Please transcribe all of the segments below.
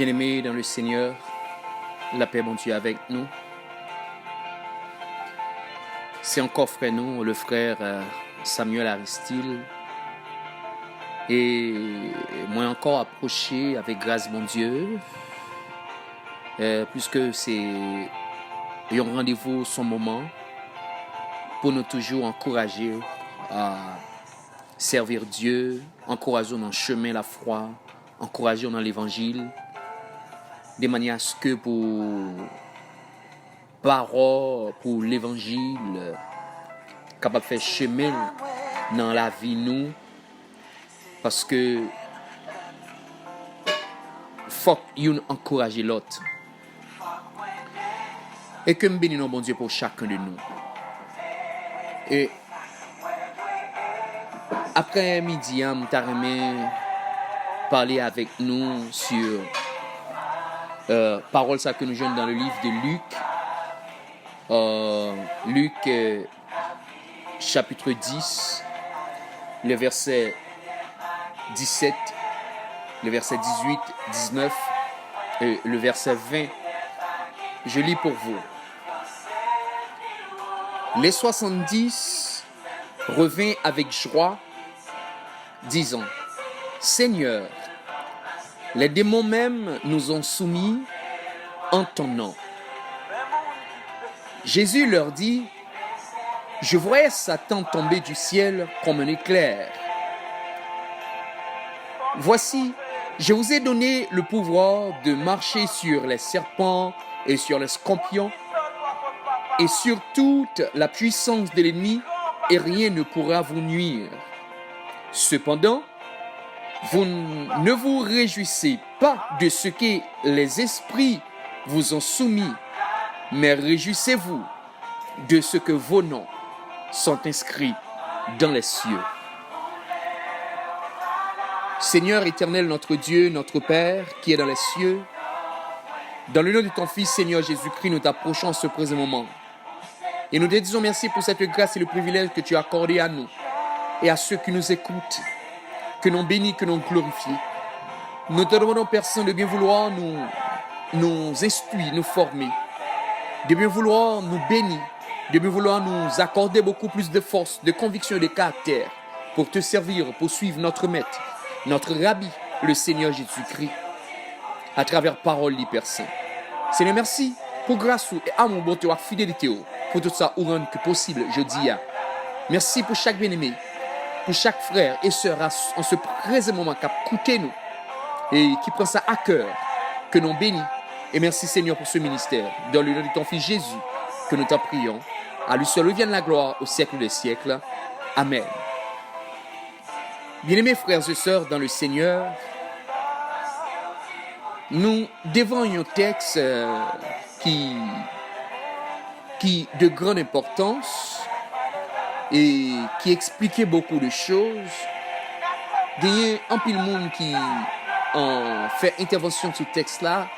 Bien-aimés dans le Seigneur, la paix, bon Dieu, avec nous. C'est encore frère nous, le frère Samuel Aristide. Et moi encore approché avec grâce, bon Dieu, puisque c'est un rendez-vous, son moment, pour nous toujours encourager à servir Dieu, encourager dans le chemin, la foi, encourager dans l'évangile, de manière à ce que pour parole, pour l'évangile, capable de faire chemin dans la vie nous, parce que faut qu'on encourage l'autre. Et que nous bénissons bon Dieu pour chacun de nous. Et après midi, je t'ai parler avec nous sur parole ça que nous jouons dans le livre de Luc. Luc chapitre 10, le verset 17, le verset 18, 19 et le verset 20. Je lis pour vous. Les 70 revinrent avec joie, disant: Seigneur, les démons même nous ont soumis en ton nom. Jésus leur dit: Je voyais Satan tomber du ciel comme un éclair. Voici, je vous ai donné le pouvoir de marcher sur les serpents et sur les scorpions et sur toute la puissance de l'ennemi, et rien ne pourra vous nuire. Cependant, vous ne vous réjouissez pas de ce que les esprits vous ont soumis, mais réjouissez-vous de ce que vos noms sont inscrits dans les cieux. Seigneur éternel, notre Dieu, notre Père, qui est dans les cieux, dans le nom de ton Fils, Seigneur Jésus-Christ, nous t'approchons en ce présent moment. Et nous te disons merci pour cette grâce et le privilège que tu as accordé à nous et à ceux qui nous écoutent, que nous bénis, que nous glorifions. Nous te demandons, Père Saint, de bien vouloir nous instruire, nous former, de bien vouloir nous bénir, de bien vouloir nous accorder beaucoup plus de force, de conviction et de caractère pour te servir, pour suivre notre maître, notre rabbi, le Seigneur Jésus-Christ, à travers parole du Père Saint. Seigneur, merci pour grâce et amour, bonté et fidélité, pour tout ça, ou rendre que possible, je dis. Merci pour chaque bien-aimé, pour chaque frère et sœur en ce présent moment qui a écouté nous et qui prend ça à cœur, que nous bénit. Et merci Seigneur pour ce ministère. Dans le nom de ton Fils Jésus, que nous t'en prions. À lui seul revienne la gloire au siècle des siècles. Amen. Bien-aimés frères et sœurs dans le Seigneur, nous devons un texte qui de grande importance et qui expliquait beaucoup de choses. Il y a un peu de monde qui ont fait intervention sur ce texte-là.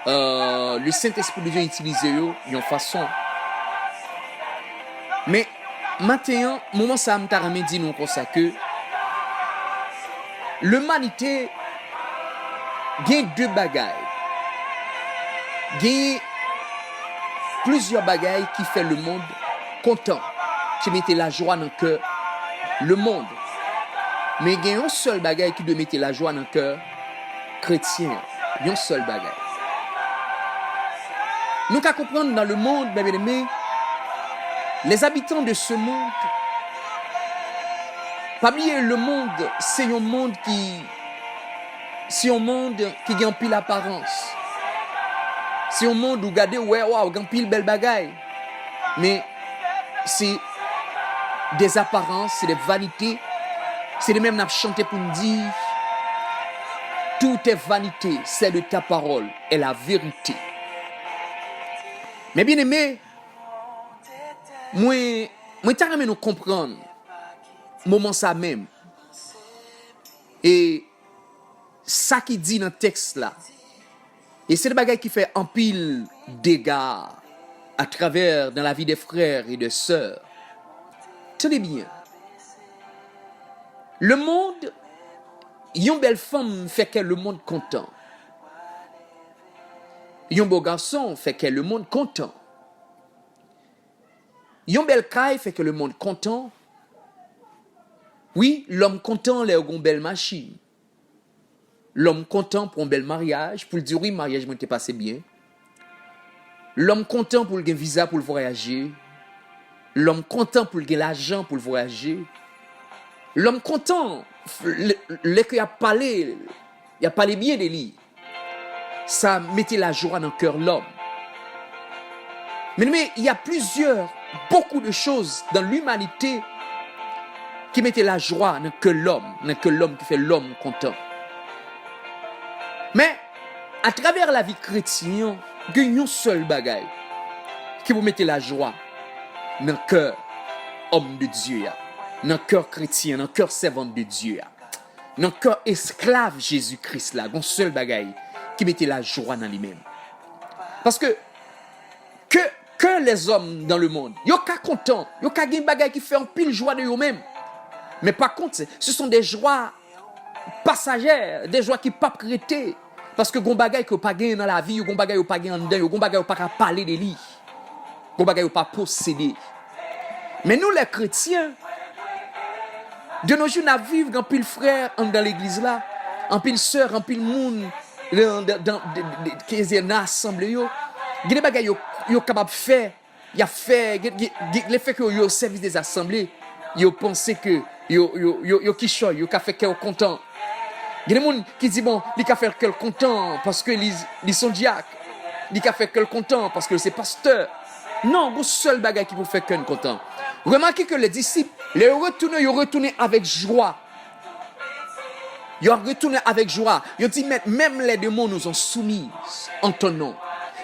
Le Saint-Esprit de Dieu utilisé d'une façon. Mais maintenant, moment ça m'a ramé dit nous comme ça que l'humanité gagne deux bagailles. Gagne plusieurs bagailles qui fait le monde content, qui mettait la joie dans le cœur, le monde. Mais il y a un seul bagaille qui doit mettre la joie dans le cœur chrétien. Il y a un seul bagaille. Nous qu'à comprendre dans le monde, bien aimé, les habitants de ce monde, pas oublier le monde, c'est un monde qui gagne pile apparence. C'est un monde où regardez waouh, gagne pile belle bagaille. Mais c'est des apparences, c'est des vanités. C'est les mêmes qui chanté pour nous dire tout est vanité, c'est de ta parole et la vérité. Mais bien aimé, moi t'as nous comprendre moment ça même. Et ça qui dit dans le texte là. Et c'est le bagage qui fait un pile dégâts à travers dans la vie des frères et des sœurs. Tenez bien. Le monde, une belle femme fait que le monde content. Un beau garçon fait que le monde content. Un bel caille fait que le monde content. Oui, l'homme content, il a une belle machine. L'homme content pour un bel mariage, pour le dire oui, le mariage m'était passé bien. L'homme content pour le visa pour le voyager. L'homme content pour le l'argent pour le voyager. L'homme content, il a parlé bien de lui. Ça mettait la joie dans le cœur de l'homme. Mais il y a beaucoup de choses dans l'humanité qui mettaient la joie dans que l'homme qui fait l'homme content. Mais à travers la vie chrétienne, il y a une seule bagaille qui vous mettez la joie dans le cœur homme de Dieu, dans le cœur chrétien, dans le cœur servant de Dieu, dans le cœur esclave Jésus-Christ, là, une seule bagaille qui mettait la joie dans lui-même. Parce que les hommes dans le monde, ils sont contents, ils ont des bagailles qui font un pile joie de eux-mêmes. Mais par contre, ce sont des joies passagères, des joies qui ne peuvent pas prêter. Parce que les bagailles qui ne peuvent pas gagner dans la vie, les bagailles qui ne peuvent pas gagner en dedans, les bagailles qui ne peuvent pas parler de lui, les bagailles qui ne peuvent pas posséder. Mais nous, les chrétiens, de nos jours, nous vivons dans pile frères dans l'église là, en pile sœurs, en pile monde, qui est dans l'assemblée. Il y a des bagailles qui sont capables de faire. Il y a fait, le fait que au service des assemblées, ils pensent que ils qui choy, ils fait cœur content. Il y a des gens qui disent bon, ils ont fait cœur content parce que ils sont diacres. Ils ont fait cœur content parce que c'est pasteur. Non, c'est seul bagage qui vous fait cœur content. Remarquez que les disciples, ils ont retourné avec joie. Ils ont retourné avec joie. Ils ont dit même les démons nous ont soumis en ton nom.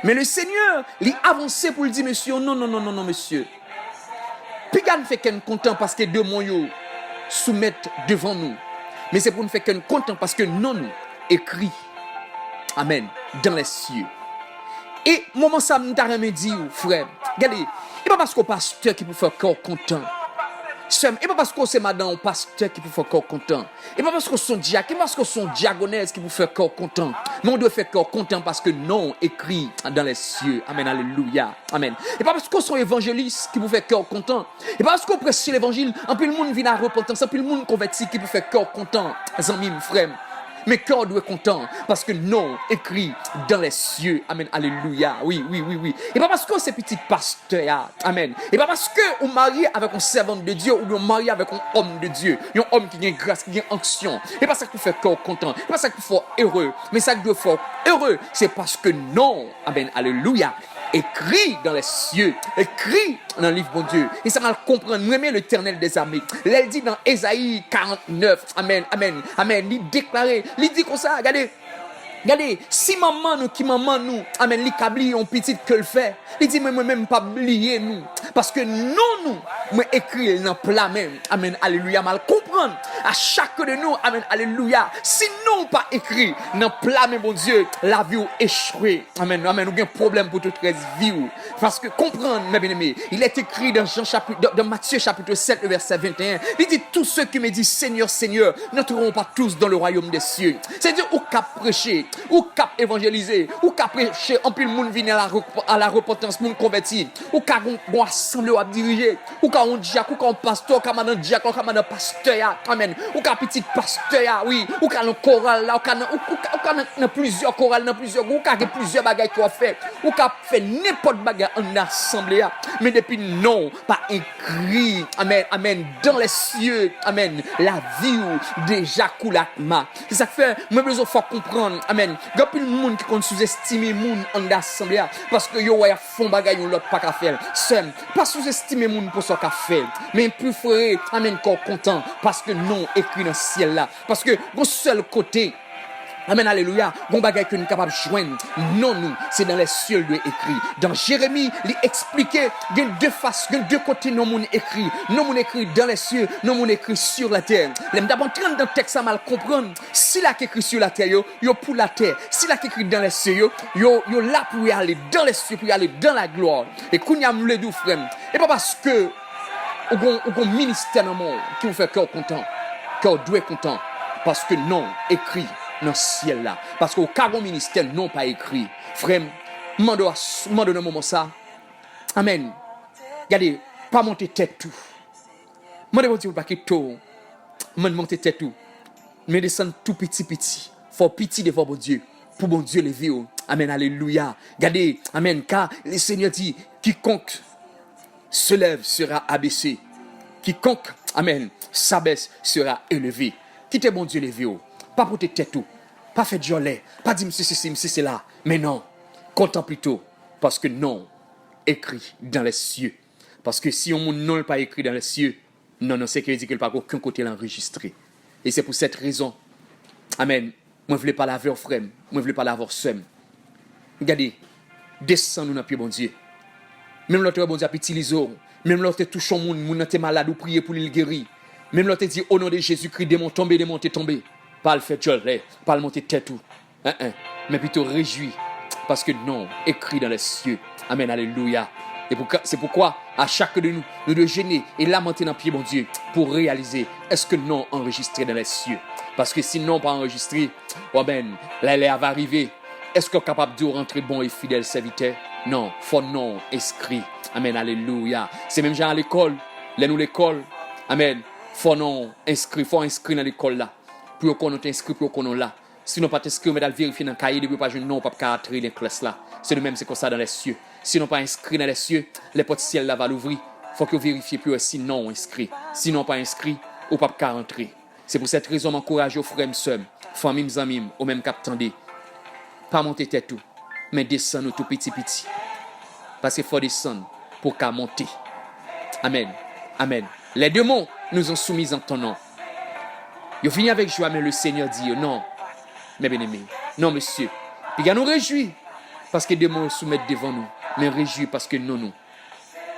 Mais le Seigneur, il a avancé pour lui dire, monsieur, non, monsieur. Pigan fait qu'un content parce que deux démons soumettent devant nous. Mais c'est pour nous faire qu'un content parce que non, nous écrit, amen, dans les cieux. Et moment ça, nous t'avons dit, frère, regardez, et pas parce qu'on pasteur qui peut faire corps content. Et pas parce que c'est madame ou pasteur qui peut faire corps content. Et pas parce que son diacre, et pas parce que son diagonesse qui peut faire corps content. Mais on doit faire corps content parce que non écrit dans les cieux. Amen, alléluia. Amen. Et pas parce que son évangéliste qui peut faire corps content. Et pas parce qu'on prêche l'évangile, un peu le monde vient à repentance, un peu le monde converti qui peut faire corps content. Amis, frère. Mais cœur doit être content parce que non écrit dans les cieux. Amen. Alléluia. Oui. Et pas parce que c'est petit pasteur. Amen. Et pas parce que on marie avec un servant de Dieu ou on marie avec un homme de Dieu. Un homme qui a grâce, qui a onction. Et pas ça qu'il fait cœur content. Et pas ça qu'il faut heureux. Mais ça qu'il doit faire heureux, c'est parce que non. Amen. Alléluia. Écrit dans les cieux, écrit dans le livre bon Dieu. Et ça va comprendre, nous aimons l'Éternel des armées. Elle dit dans Ésaïe 49, amen, il déclarait, il dit comme ça, regardez, si maman nous, amen, li kabli on petit que le fait, il dit même pas oublier nous, parce que nous écrit dans plat même, amen, alléluia, mal comprendre, à chaque de nous, amen, alléluia, si nous pas écrit dans plat même, bon Dieu, la vie échouée, amen, nous avons un problème pour toute vie, parce que comprendre, mes bien-aimés, il est écrit dans Matthieu chapitre 7, verset 21, il dit, tous ceux qui me disent Seigneur, Seigneur, n'entreront pas tous dans le royaume des cieux, c'est-à-dire, au cap prêcher, ou cap évangéliser, ou cap prêcher, en plus le monde vient à la repentance, monde converti, ou cap on assemblée à diriger, ou cap on diacre, ou cap on pasteur, ou cap on diacre, ou cap on pasteur, amen, ou cap petit pasteur, oui, ou cap on chorale là, ou cap on plusieurs chorales, dans plusieurs groupes, ou cap plusieurs bagages qu'on fait, ou cap fait n'importe bagage en assemblée, mais depuis non, pas écrit, amen, dans les cieux, amen, la vie déjà coulatma. C'est ça que fait, moi besoin faut comprendre, amen. Il y a plus de monde qui compte sous-estimer monde en assemblée parce que yo ouais font bagaille l'autre pas qu'à faire. Seul, pas sous-estimer monde pour ce qu'a fait, mais plus frère, amen, corps content parce que non écrit dans le ciel là, parce que mon seul côté, amen, alléluia, bon bagay que nous capable de joindre, non nous, c'est dans les cieux de écrit. Dans Jérémie, il expliquait, il y a deux faces, il y a deux côtés, non mon écrit dans les cieux, non mon écrit sur la terre. Les d'abord en train dans le texte à mal comprendre, si là qui écrit sur la terre, yo pour la terre, si là qui écrit dans les cieux, yo là pour y aller dans les cieux, pour y aller dans la gloire. Et qu'on y a le doux frère, et pas parce que au ministère dans le monde qui vous fait cœur content, cœur doué content, parce que non écrit dans le ciel là. Parce qu'au carreau ministère, non pas écrit. Frère, Mando dans le moment ça. Amen. Regardez, pas monter tête tout. Mande bon Dieu pas que tout. Monter tête tout. Mais descendre tout petit. Faut pitié devant bon Dieu. Pour bon Dieu lever. Amen, alléluia. Regardez, amen, car le Seigneur dit, quiconque se lève sera abaissé. Quiconque, amen, s'abaisse sera élevé. Quittez bon Dieu levé. Pas pour tête tout. Pas fait de jolet. Pas dire c'est là. Mais non. Content plutôt. Parce que non, écrit dans les cieux. Parce que si on non n'est pas écrit dans les cieux, non, c'est qu'il dit qu'il n'y a pas aucun côté l'enregistré. Et c'est pour cette raison, amen, moi je ne voulais pas laver au frère, moi je ne voulais pas laver au seum. Regardez, descends-nous dans le pied, bon Dieu. Même l'autre, bon Dieu, a petit les os. Même l'autre, touche au monde, moun est malade, ou prier pour le guérir. Même l'autre dit, au nom de Jésus-Christ, démon tomber. Pas le fait joler, pas le monter tête tout. Mais plutôt réjouis. Parce que non, écrit dans les cieux. Amen, alléluia. Et c'est pourquoi, à chaque de nous, nous devons gêner et lamenter dans le pied, mon Dieu, pour réaliser, est-ce que non enregistré dans les cieux? Parce que si non pas enregistré, oh ben, l'air va arriver. Est-ce qu'on est capable de rentrer bon et fidèle serviteur? Non, faut non inscrit. Amen, alléluia. C'est même genre à l'école, nous l'école. Amen, faut non inscrit, faut inscrit dans l'école là. Pour qu'on nous inscrit, pour qu'on nous là. Sinon, pas t'inscrire, mais d'aller vérifier dans le cahier, depuis pas je non, pas entrer dans la classe là. C'est le même, c'est comme ça dans les cieux. Sinon, pas inscrit dans les cieux, les portes ciel là va l'ouvrir. Faut que vous vérifiez plus si non inscrit. Sinon, pas inscrit, ou pas entrer. C'est pour cette raison, m'encourage aux frères, sœurs, familles, amis, au même cap tendez. Pas monter tête tout, mais descendre tout petit. Parce qu'il faut descendre pour qu'à monter. Amen. Amen. Les démons nous ont soumis en ton nom. Ils finissent avec joie, mais le Seigneur dit non. Mes bien-aimés, non, monsieur. Puis nous réjouis parce que les démons soumettent devant nous, mais réjouis parce que nous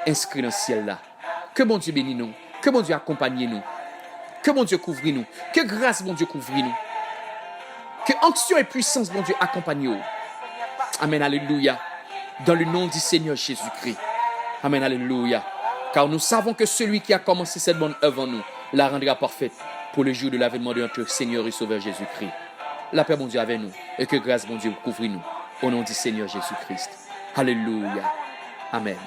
inscrits dans le ciel là. Que bon Dieu bénisse nous, que bon Dieu accompagne nous, que bon Dieu couvre nous, que grâce bon Dieu couvre nous, que onction et puissance bon Dieu accompagne nous. Amen, alléluia. Dans le nom du Seigneur Jésus-Christ. Amen, alléluia. Car nous savons que celui qui a commencé cette bonne œuvre en nous la rendra parfaite pour le jour de l'avènement de notre Seigneur et Sauveur Jésus-Christ. La paix, bon Dieu, avec nous. Et que grâce, bon Dieu, couvre nous. Au nom du Seigneur Jésus-Christ. Alléluia. Amen.